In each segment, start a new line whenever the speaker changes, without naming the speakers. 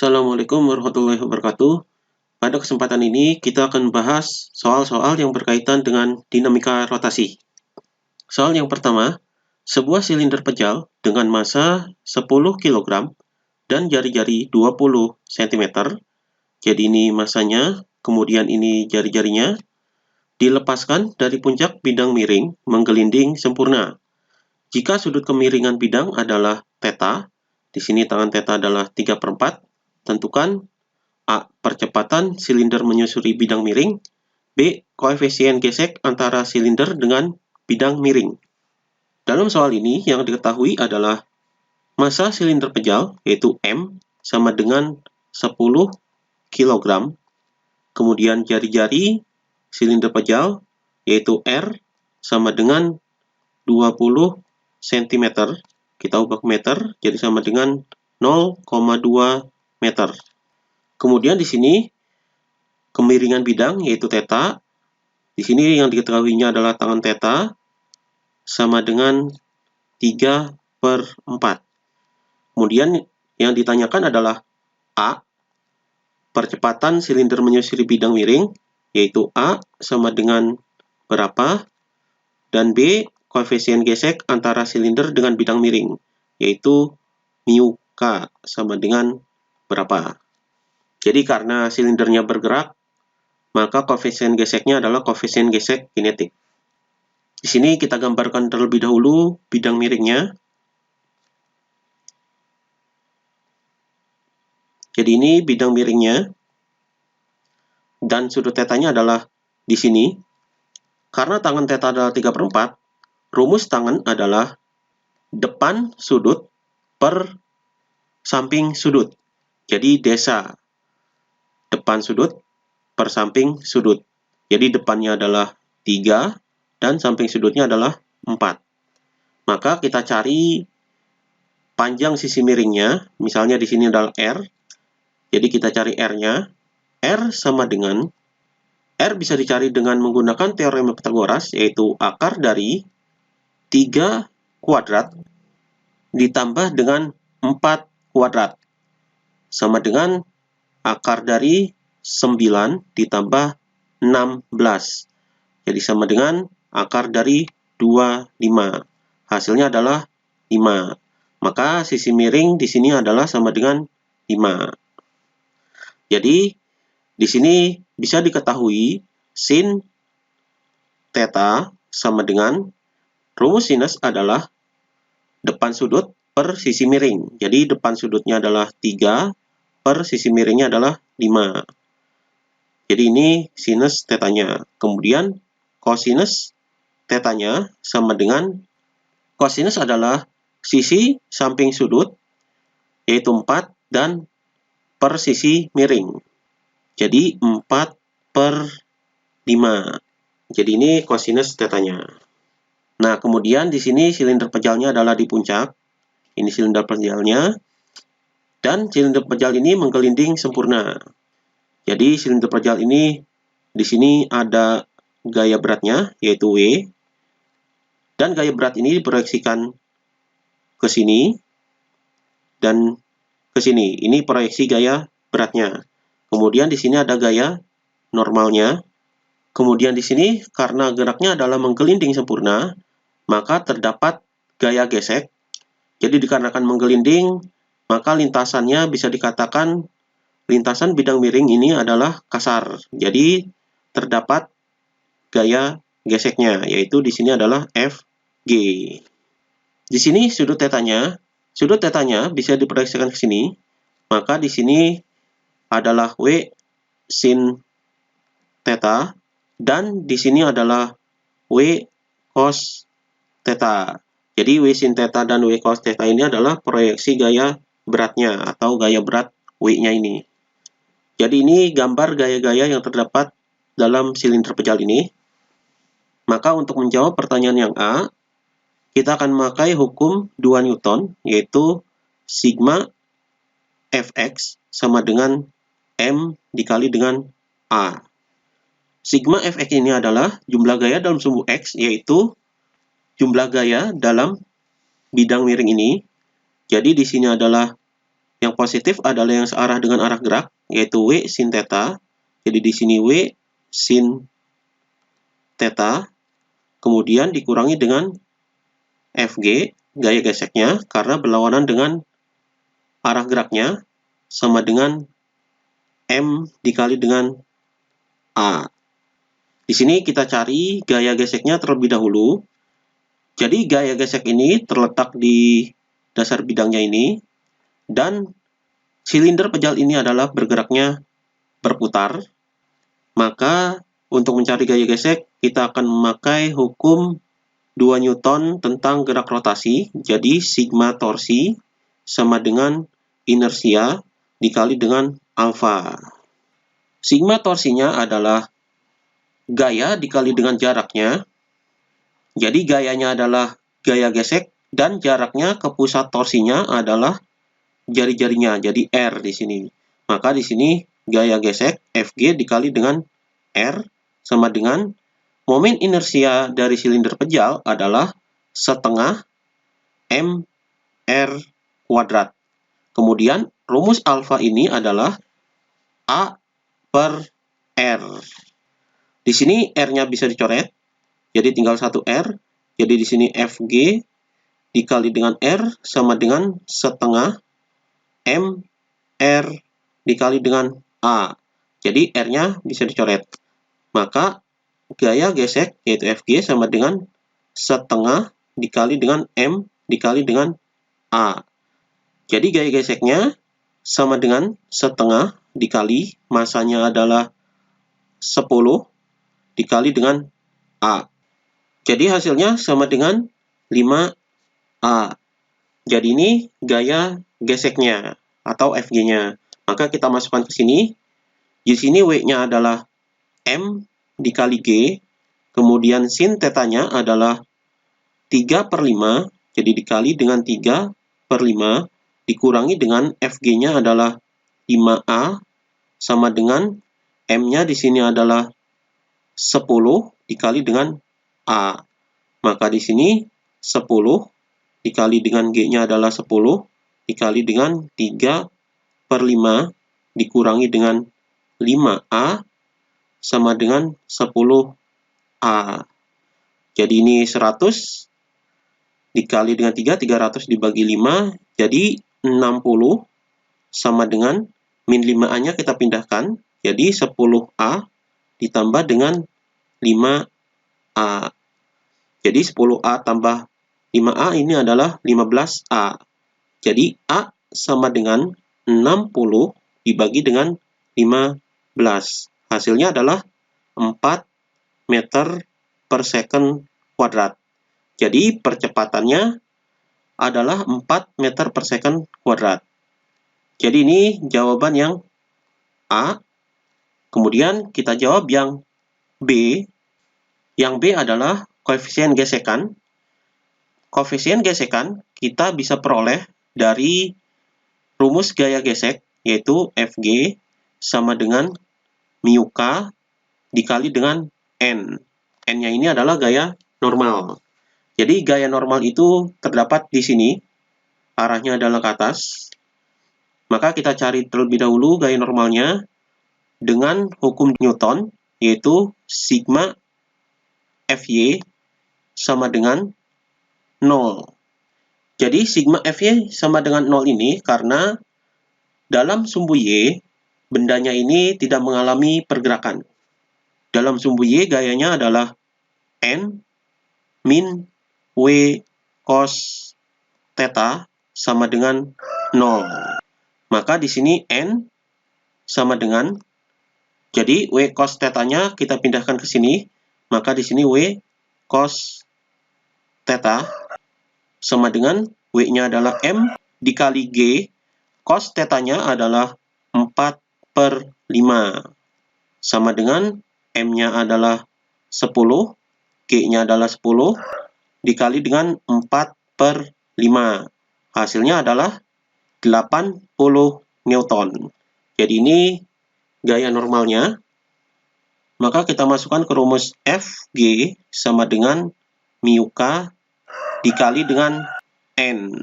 Assalamualaikum warahmatullahi wabarakatuh. Pada kesempatan ini, kita akan bahas soal-soal yang berkaitan dengan dinamika rotasi. Soal yang pertama, sebuah silinder pejal dengan massa 10 kg dan jari-jari 20 cm, jadi ini massanya, kemudian ini jari-jarinya, dilepaskan dari puncak bidang miring menggelinding sempurna. Jika sudut kemiringan bidang adalah theta, di sini tangan theta adalah 3/4, tentukan A. Percepatan silinder menyusuri bidang miring. B. Koefisien gesek antara silinder dengan bidang miring. Dalam soal ini, yang diketahui adalah massa silinder pejal, yaitu M, sama dengan 10 kg. Kemudian jari-jari silinder pejal, yaitu R, sama dengan 20 cm. Kita ubah ke meter, jadi sama dengan 0,2 meter. Kemudian di sini kemiringan bidang yaitu theta. Di sini yang diketahuinya adalah tangan theta sama dengan 3/4. Kemudian yang ditanyakan adalah A. Percepatan silinder menyusuri bidang miring, yaitu A sama dengan berapa, dan B. Koefisien gesek antara silinder dengan bidang miring, yaitu mu K sama dengan berapa. Jadi karena silindernya bergerak, maka koefisien geseknya adalah koefisien gesek kinetik. Di sini kita gambarkan terlebih dahulu bidang miringnya. Jadi ini bidang miringnya, dan sudut tetanya adalah di sini. Karena tangan theta adalah 3/4, rumus tangan adalah depan sudut per samping sudut. Jadi desa depan sudut per samping sudut. Jadi depannya adalah 3 dan samping sudutnya adalah 4. Maka kita cari panjang sisi miringnya, misalnya di sini adalah R. Jadi kita cari R-nya. R sama dengan, R bisa dicari dengan menggunakan teorema Pythagoras, yaitu akar dari 3 kuadrat ditambah dengan 4 kuadrat. Sama dengan akar dari 9 ditambah 16. Jadi sama dengan akar dari 25. Hasilnya adalah 5. Maka sisi miring di sini adalah sama dengan 5. Jadi di sini bisa diketahui sin theta sama dengan rumus sinus adalah depan sudut per sisi miring. Jadi depan sudutnya adalah 3 per sisi miringnya adalah 5. Jadi ini sinus tetanya. Kemudian kosinus tetanya sama dengan, kosinus adalah sisi samping sudut, yaitu 4, dan per sisi miring. Jadi 4/5. Jadi ini kosinus tetanya. Nah, kemudian di sini silinder pejalnya adalah di puncak. Ini silinder pejalnya. Dan silinder pejal ini menggelinding sempurna. Jadi silinder pejal ini di sini ada gaya beratnya, yaitu W. Dan gaya berat ini diproyeksikan ke sini dan ke sini. Ini proyeksi gaya beratnya. Kemudian di sini ada gaya normalnya. Kemudian di sini karena geraknya adalah menggelinding sempurna, maka terdapat gaya gesek. Jadi dikarenakan menggelinding, maka lintasannya bisa dikatakan lintasan bidang miring ini adalah kasar. Jadi terdapat gaya geseknya, yaitu di sini adalah Fg. Di sini sudut tetanya bisa diproyeksikan ke sini. Maka di sini adalah W sin theta, dan di sini adalah W cos theta. Jadi W sin theta dan W cos theta ini adalah proyeksi gaya beratnya atau gaya berat W-nya ini. Jadi ini gambar gaya-gaya yang terdapat dalam silinder pejal ini. Maka untuk menjawab pertanyaan yang A, kita akan memakai hukum 2 Newton, yaitu sigma Fx sama dengan M dikali dengan A. Sigma Fx ini adalah jumlah gaya dalam sumbu X, yaitu jumlah gaya dalam bidang miring ini. Jadi di sini adalah Yang positif adalah yang searah dengan arah gerak, yaitu W sin theta. Jadi di sini W sin theta, kemudian dikurangi dengan Fg, gaya geseknya, karena berlawanan dengan arah geraknya, sama dengan M dikali dengan A. Di sini kita cari gaya geseknya terlebih dahulu. Jadi gaya gesek ini terletak di dasar bidangnya ini, dan silinder pejal ini adalah bergeraknya berputar. Maka untuk mencari gaya gesek, kita akan memakai hukum 2 Newton tentang gerak rotasi. Jadi sigma torsi sama dengan inersia dikali dengan alfa. Sigma torsinya adalah gaya dikali dengan jaraknya. Jadi gayanya adalah gaya gesek dan jaraknya ke pusat torsinya adalah jari-jarinya. Jadi R di sini. Maka di sini gaya gesek Fg dikali dengan R sama dengan momen inersia dari silinder pejal adalah setengah mr kuadrat. Kemudian rumus alfa ini adalah A per R. Di sini R-nya bisa dicoret, jadi tinggal 1 R. Jadi di sini Fg dikali dengan R sama dengan setengah mr dikali dengan A. Jadi R-nya bisa dicoret. Maka gaya gesek yaitu Fg sama dengan setengah dikali dengan M dikali dengan A. Jadi gaya geseknya sama dengan setengah dikali masanya adalah 10 dikali dengan A. Jadi hasilnya sama dengan 5A. Jadi ini gaya geseknya atau Fg-nya. Maka kita masukkan ke sini. Di sini W-nya adalah M dikali G. Kemudian sin theta-nya adalah 3/5. Jadi dikali dengan 3/5. Dikurangi dengan Fg-nya adalah 5A. Sama dengan M-nya di sini adalah 10 dikali dengan A. Maka di sini 10 dikali dengan G-nya adalah 10 dikali dengan 3/5 dikurangi dengan 5A sama dengan 10A. Jadi ini 100 dikali dengan 3, 300 dibagi 5, jadi 60 sama dengan min 5A-nya kita pindahkan, jadi 10A ditambah dengan 5A. Jadi 10A tambah 5A ini adalah 15A. Jadi A sama dengan 60 dibagi dengan 15. Hasilnya adalah 4 meter per second kuadrat. Jadi percepatannya adalah 4 meter per second kuadrat. Jadi ini jawaban yang A. Kemudian kita jawab yang B. Yang B adalah koefisien gesekan. Koefisien gesekan kita bisa peroleh dari rumus gaya gesek, yaitu Fg sama dengan mu K dikali dengan N. N-nya ini adalah gaya normal. Jadi gaya normal itu terdapat di sini, arahnya adalah ke atas. Maka kita cari terlebih dahulu gaya normalnya dengan hukum Newton, yaitu sigma Fy sama dengan 0. Jadi sigma Fy sama dengan 0 ini karena dalam sumbu Y, bendanya ini tidak mengalami pergerakan. Dalam sumbu Y gayanya adalah N min W cos theta sama dengan 0. Maka di sini N sama dengan, jadi W cos theta-nya kita pindahkan ke sini, maka di sini W cos theta sama dengan W-nya adalah M dikali G, cos theta-nya adalah 4/5. Sama dengan M-nya adalah 10, G-nya adalah 10, dikali dengan 4/5. Hasilnya adalah 80 Newton. Jadi ini gaya normalnya. Maka kita masukkan ke rumus Fg sama dengan mu K dikali dengan N.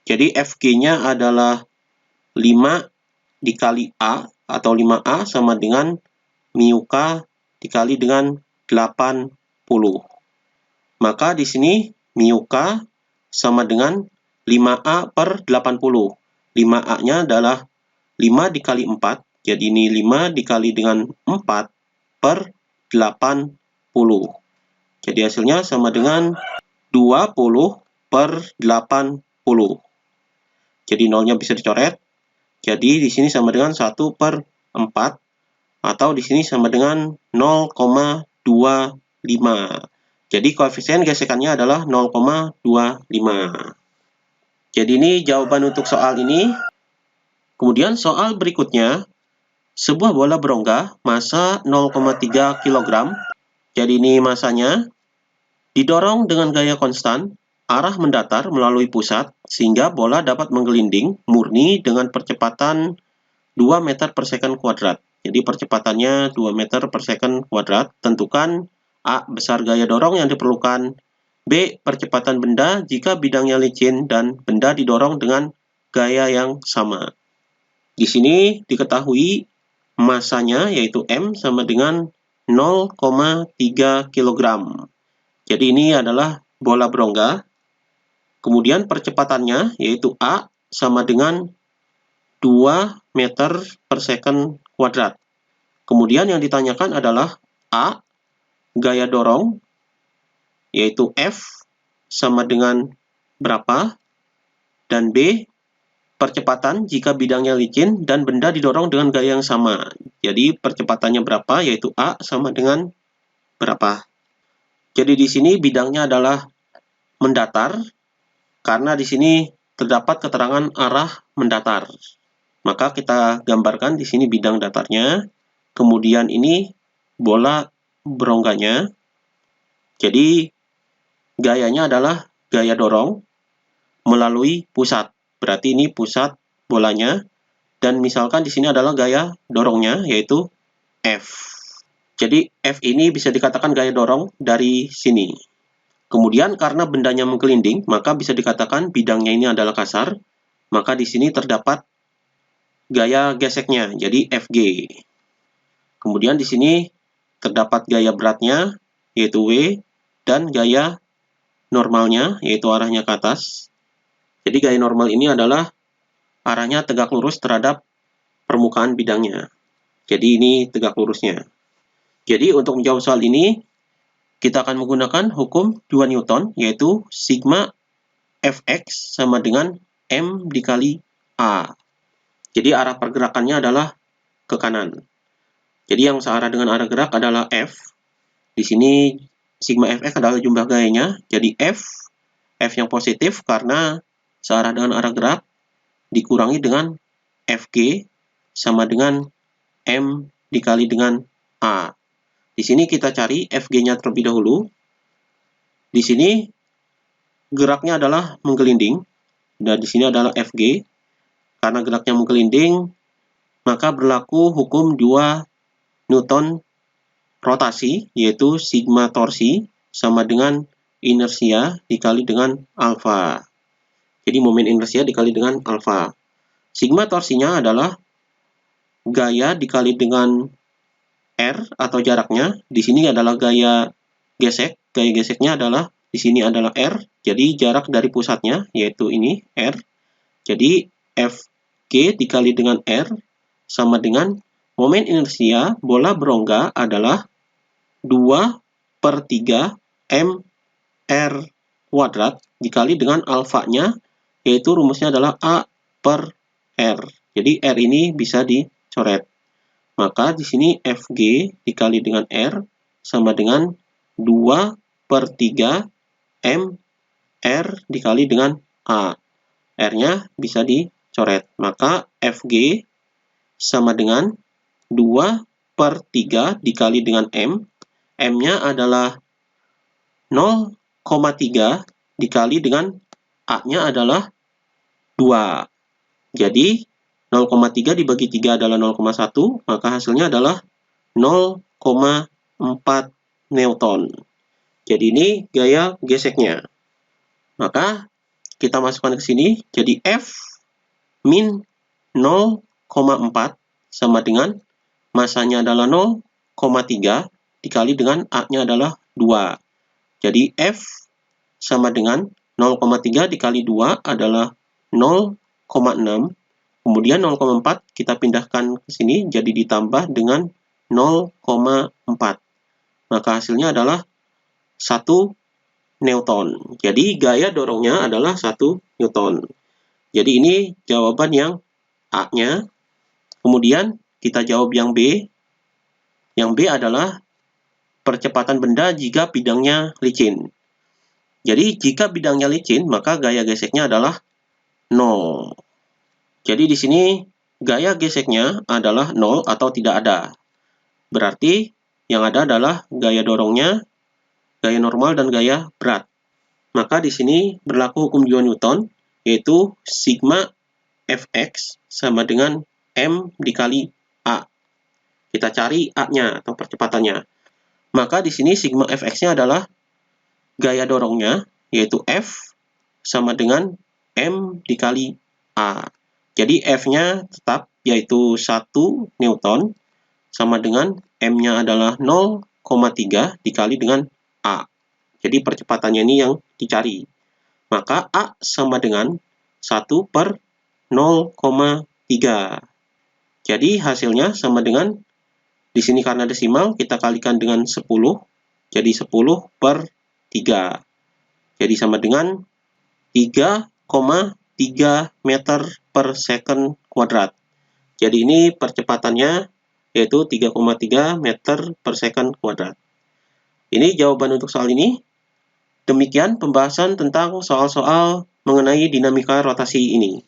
Jadi Fg-nya adalah 5 dikali A atau 5A sama dengan mu K dikali dengan 80. Maka di sini mu K sama dengan 5A per 80. 5A-nya adalah 5 dikali 4, jadi ini 5 dikali dengan 4 per 80. Jadi hasilnya sama dengan 20 per 80. Jadi nolnya bisa dicoret. Jadi di sini sama dengan 1 per 4, atau di sini sama dengan 0,25. Jadi koefisien gesekannya adalah 0,25. Jadi ini jawaban untuk soal ini. Kemudian soal berikutnya, sebuah bola berongga massa 0,3 kg. Jadi ini massanya didorong dengan gaya konstan, arah mendatar melalui pusat, sehingga bola dapat menggelinding murni dengan percepatan 2 meter per second kuadrat. Jadi percepatannya 2 meter per second kuadrat. Tentukan A. Besar gaya dorong yang diperlukan. B. Percepatan benda jika bidangnya licin dan benda didorong dengan gaya yang sama. Di sini diketahui massanya yaitu M sama dengan 0,3 kg. Jadi ini adalah bola berongga. Kemudian percepatannya yaitu A sama dengan 2 meter per second kuadrat. Kemudian yang ditanyakan adalah A. Gaya dorong yaitu F sama dengan berapa, dan B. Percepatan jika bidangnya licin dan benda didorong dengan gaya yang sama. Jadi percepatannya berapa, yaitu A sama dengan berapa. Jadi di sini bidangnya adalah mendatar, karena di sini terdapat keterangan arah mendatar. Maka kita gambarkan di sini bidang datarnya. Kemudian ini bola berongganya. Jadi gayanya adalah gaya dorong melalui pusat. Berarti ini pusat bolanya. Dan misalkan di sini adalah gaya dorongnya, yaitu F. Jadi F ini bisa dikatakan gaya dorong dari sini. Kemudian karena bendanya menggelinding, maka bisa dikatakan bidangnya ini adalah kasar. Maka di sini terdapat gaya geseknya, jadi Fg. Kemudian di sini terdapat gaya beratnya, yaitu W, dan gaya normalnya, yaitu arahnya ke atas. Jadi gaya normal ini adalah arahnya tegak lurus terhadap permukaan bidangnya. Jadi ini tegak lurusnya. Jadi untuk menjawab soal ini, kita akan menggunakan hukum 2 Newton, yaitu sigma Fx sama dengan M dikali A. Jadi arah pergerakannya adalah ke kanan. Jadi yang searah dengan arah gerak adalah F. Di sini sigma Fx adalah jumlah gayanya. Jadi F yang positif karena searah dengan arah gerak dikurangi dengan Fg sama dengan M dikali dengan A. Di sini kita cari Fg-nya terlebih dahulu. Di sini geraknya adalah menggelinding, dan di sini adalah Fg. Karena geraknya menggelinding, maka berlaku hukum 2 Newton rotasi, yaitu sigma torsi sama dengan inersia dikali dengan alfa. Jadi momen inersia dikali dengan alfa. Sigma torsinya adalah gaya dikali dengan R atau jaraknya. Di sini adalah gaya gesek. Gaya geseknya adalah di sini adalah R. Jadi jarak dari pusatnya yaitu ini R. Jadi Fg dikali dengan R sama dengan momen inersia bola berongga adalah 2/3 mr kuadrat dikali dengan alfanya, yaitu rumusnya adalah A per R. Jadi R ini bisa dicoret. Maka di sini Fg dikali dengan R sama dengan 2/3 mr dikali dengan A. R-nya bisa dicoret. Maka Fg sama dengan 2/3 dikali dengan M. M-nya adalah 0,3 dikali dengan A-nya adalah 2. Jadi 0,3 dibagi 3 adalah 0,1, maka hasilnya adalah 0,4 Newton. Jadi ini gaya geseknya. Maka kita masukkan ke sini, jadi F min 0,4 sama dengan masanya adalah 0,3 dikali dengan A-nya adalah 2. Jadi F sama dengan 0,3 dikali 2 adalah 0,6. Kemudian 0,4 kita pindahkan ke sini jadi ditambah dengan 0,4. Maka hasilnya adalah 1 Newton. Jadi gaya dorongnya adalah 1 Newton. Jadi ini jawaban yang A-nya. Kemudian kita jawab yang B. Yang B adalah percepatan benda jika bidangnya licin. Jadi jika bidangnya licin, maka gaya geseknya adalah 0. Jadi di sini gaya geseknya adalah 0 atau tidak ada. Berarti yang ada adalah gaya dorongnya, gaya normal, dan gaya berat. Maka di sini berlaku hukum 2 Newton, yaitu sigma Fx sama dengan M dikali A. Kita cari A-nya atau percepatannya. Maka di sini sigma Fx-nya adalah gaya dorongnya, yaitu F sama dengan M dikali A. Jadi F-nya tetap, yaitu 1 Newton, sama dengan M-nya adalah 0,3 dikali dengan A. Jadi percepatannya ini yang dicari. Maka A sama dengan 1 per 0,3. Jadi hasilnya sama dengan, di sini karena desimal, kita kalikan dengan 10. Jadi 10 per 3. Jadi sama dengan 3,3 meter per second kuadrat. Jadi ini percepatannya yaitu 3,3 meter per second kuadrat. Ini jawaban untuk soal ini. Demikian pembahasan tentang soal-soal mengenai dinamika rotasi ini.